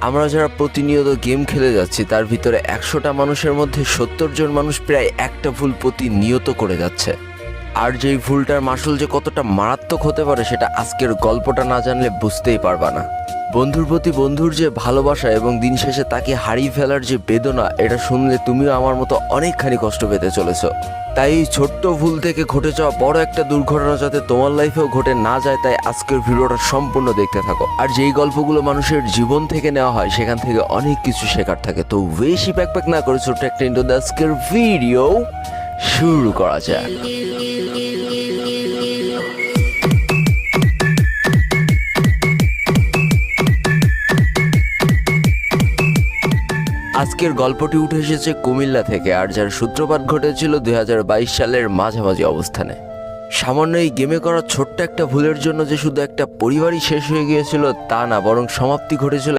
আমরা যারা প্রতিনিয়ত গেম খেলে যাচ্ছি তার ভিতরে 100টা মানুষের মধ্যে 70 জন মানুষ প্রায় একটা ভুল প্রতিনিয়ত করে যাচ্ছে। আর যেই ভুলটার মাসুল যে কতটা মারাত্মক হতে পারে সেটা আজকের গল্পটা না জানলে বুঝতেই পারবা না। বন্ধুর প্রতি বন্ধুর যে ভালোবাসা এবং দিন শেষে তাকে হারিয়ে ফেলার যে বেদনা, এটা শুনলে তুমিও আমার মতো অনেকখানি কষ্ট পেতে চলেছ। তাই এই ছোট্ট ভুল থেকে ঘটে যাওয়া বড় একটা দুর্ঘটনা যাতে তোমার লাইফেও ঘটে না যায়, তাই আজকের ভিডিওটা সম্পূর্ণ দেখতে থাকো। আর যেই গল্পগুলো মানুষের জীবন থেকে নেওয়া হয় সেখান থেকে অনেক কিছু শেখার থাকে। তো বেশি প্যাক না করে ছোট্ট একটা ইন্ট্রো দিয়ে আজকের ভিডিও শুরু করা যাক। আজকের গল্পটি উঠে এসেছে কুমিল্লা থেকে, আর যার সূত্রপাত ঘটেছিল 2022 সালের মাঝামাঝি অবস্থানে। সামান্য এই গেমে করা ছোট্ট একটা ভুলের জন্য যে শুধু একটা পরিবারই শেষ হয়ে গিয়েছিল তা না, বরং সমাপ্তি ঘটেছিল